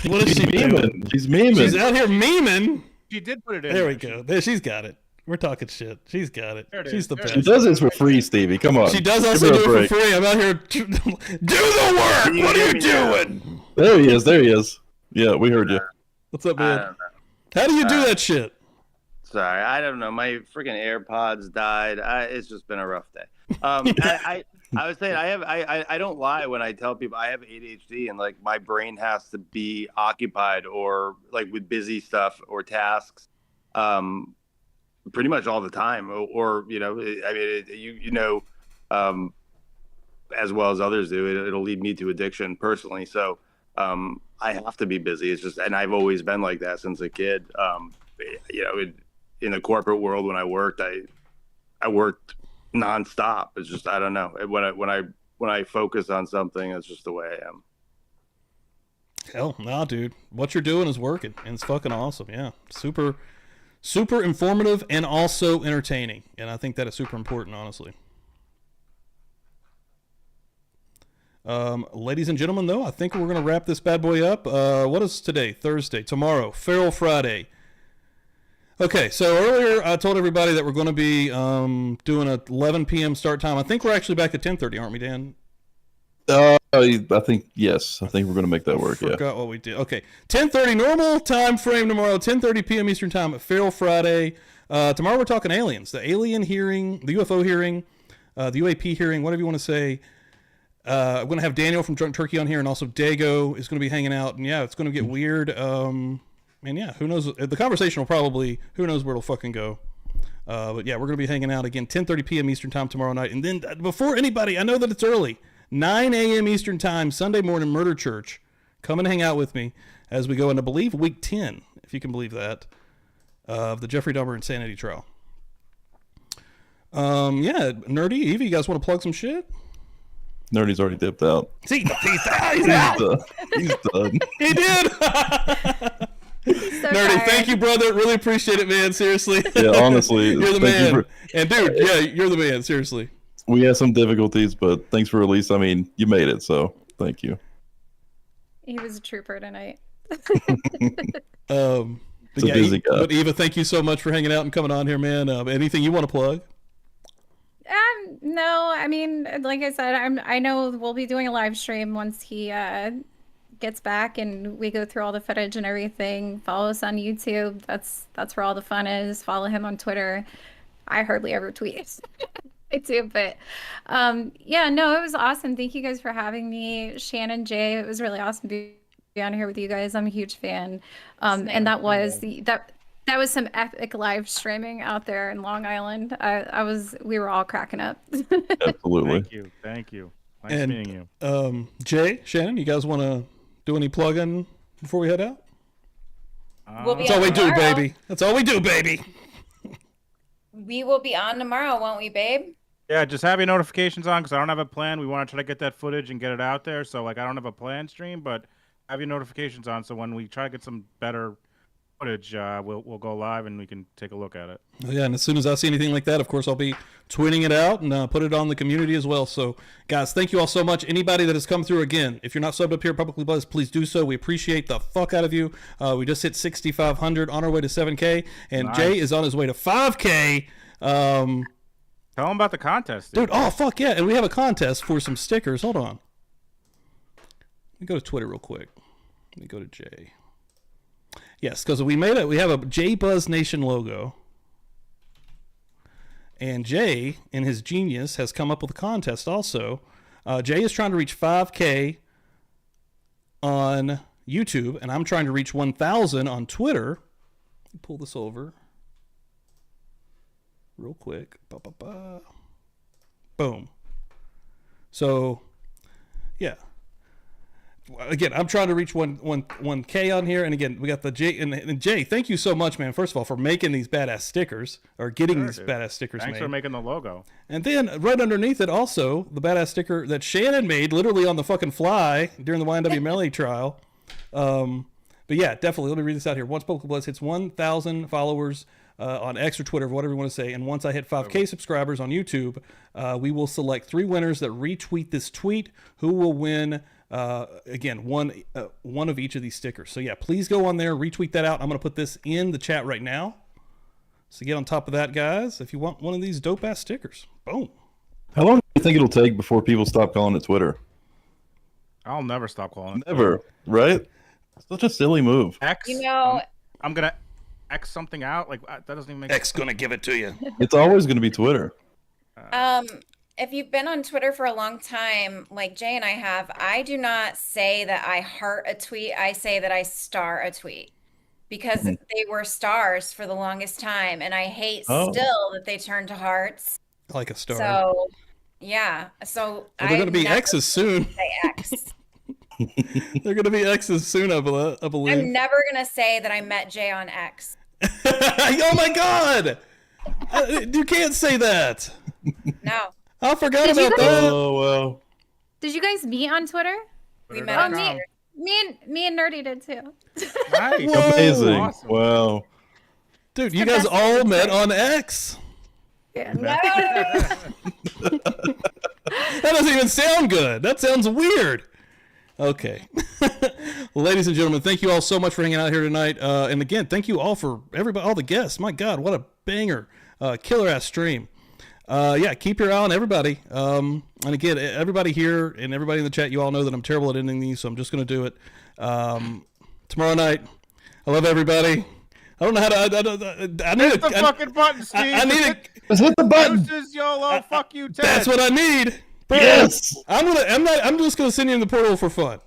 What is she doing? memeing. She's memeing. She's out here memeing. She did put it in. There we go. There, she's got it. We're talking shit. She's got it. There it She's is. the There it She best. does this for free, Stevie. Come on. She does Give also her a do it break. for free. I'm out here. Do the work. What are you doing? There he is. There he is. Yeah, we heard you. What's up, I man? don't know. How do you do that shit? Sorry, I don't know. My freaking AirPods died. It's just been a rough day. I was saying I don't lie when I tell people I have ADHD and like my brain has to be occupied or like with busy stuff or tasks, pretty much all the time. Or you know, I mean, you know, as well as others do, it'll lead me to addiction personally. So I have to be busy. It's just, and I've always been like that since a kid. You know, in the corporate world when I worked, I worked nonstop. It's just, I don't know. When I focus on something, it's just the way I am. Hell, nah, dude. What you're doing is working, and it's fucking awesome. Yeah, super informative and also entertaining, and I think that is super important, honestly. Ladies and gentlemen, though, I think we're gonna wrap this bad boy up. What is today? Thursday. Tomorrow, Feral Friday. Okay, so earlier I told everybody that we're going to be doing a 11 p.m. start time. I think we're actually back to 10:30, aren't we, Dan? I think yes. I think we're gonna make that work. Yeah. Forgot what we did. Okay, 10:30 normal time frame tomorrow. 10:30 p.m. Eastern time at Feral Friday. Tomorrow we're talking aliens, the alien hearing, the UFO hearing, the UAP hearing, whatever you want to say. I'm going to have Daniel from Drunk Turkey on here, and also Dago is going to be hanging out. And yeah, it's going to get weird. And yeah, who knows? The conversation will probably, who knows where it'll fucking go. But yeah, we're going to be hanging out again 10:30 p.m. Eastern time tomorrow night. And then before anybody, I know that it's early, 9 a.m. Eastern time, Sunday morning, Murder Church. Come and hang out with me as we go into, I believe, week 10, if you can believe that, of the Jeffrey Dahmer insanity trial. Yeah, Nerdy, Evie, you guys want to plug some shit? Nerdy's already dipped out. See, he's out. He's done. He did. So Nerdy, tired. thank you, brother. Really appreciate it, man. Seriously. Yeah, honestly, You're the thank man. you And dude, yeah, you're the man. Seriously. We had some difficulties, but thanks for at least. I mean, you made it, so thank you. He was a trooper tonight. But It's a busy guy. But Eva, thank you so much for hanging out and coming on here, man. Anything you want to plug? No, I mean, like I said, I know we'll be doing a live stream once he gets back and we go through all the footage and everything. Follow us on YouTube. That's where all the fun is. Follow him on Twitter. I hardly ever tweet. I do, but yeah, no, it was awesome. Thank you guys for having me. Shannon, Jay, it was really awesome to be on here with you guys. I'm a huge fan. And that was that was some epic live streaming out there in Long Island. We were all cracking up. Absolutely. Thank you. Nice meeting you. Jay, Shannon, you guys want to do any plugging before we head out? We'll be That's all we do, tomorrow. baby. That's all we do, baby. We will be on tomorrow, won't we, babe? Yeah, just have your notifications on because I don't have a plan. We want to try to get that footage and get it out there. So, like, I don't have a planned stream, but have your notifications on. So when we try to get some better footage, we'll go live and we can take a look at it. Yeah, and as soon as I see anything like that, of course, I'll be tweeting it out and put it on the community as well. So, guys, thank you all so much. Anybody that has come through, again, if you're not subbed up here at Publicly Buzzed, please do so. We appreciate the fuck out of you. We just hit 6,500 on our way to 7K, and Nice. Jay is on his way to 5K. Tell Tell them about the contest, dude. Oh fuck yeah! And we have a contest for some stickers. Hold on. Let me go to Twitter real quick. Let me go to Jay. Yes, because we made it. We have a J Buzz Nation logo, and Jay, in his genius, has come up with a contest. Also, Jay is trying to reach 5K on YouTube, and I'm trying to reach 1,000 on Twitter. Let me pull this over real quick. Ba-ba-ba. Boom. So, yeah. Again, I'm trying to reach 1K on here, and again, we got the Jay and Jay. Thank you so much, man. First of all, for making these badass stickers or getting these badass stickers. Thanks for making the logo. And then right underneath it, also the badass sticker that Shannon made, literally on the fucking fly during the YNW Melee trial. But yeah, definitely. Let me read this out here. Once PubliclyBuzzed hits 1,000 followers on X or Twitter, whatever you want to say, and once I hit 5K subscribers on YouTube, we will select 3 winners that retweet this tweet, who will win. Again, one of each of these stickers. So yeah, please go on there, retweet that out. I'm going to put this in the chat right now. So get on top of that, guys, if you want one of these dope ass stickers. Boom. How long do you think it'll take before people stop calling it Twitter? I'll never stop calling it. Never, right? Such a silly move. X. You know, I'm gonna X something out. Like that doesn't even make X gonna give it to you. It's always going to be Twitter. if you've been on Twitter for a long time, like Jay and I have, I do not say that I heart a tweet. I say that I star a tweet because they were stars for the longest time. And I hate still that they turn to hearts. Like a star. So, yeah. So they're going to be X's soon. Say X. They're going to be X's soon, I believe. I'm never going to say that I met Jay on X. Oh my God. You can't say that. No. I forgot about that. Oh, well. Did you guys meet on Twitter? We met on me, Twitter. me and Nerdy did too. Nice. Amazing. Awesome. Wow. Dude, you guys all met on X. Yeah. No. That doesn't even sound good. That sounds weird. Okay. Ladies and gentlemen, thank you all so much for hanging out here tonight. And again, thank you all for everybody, all the guests. My God, what a banger. Killer ass stream. Yeah, keep your eye on everybody. And again, everybody here and everybody in the chat, you all know that I'm terrible at ending these, so I'm just going to do it. Tomorrow night, I love everybody. I don't know how to. I need hit the fucking button, Steve. I need to. Let's hit the button. Deuces, YOLO, fuck you, Ted. That's what I need. Yes. I'm just gonna send you in the portal for fun.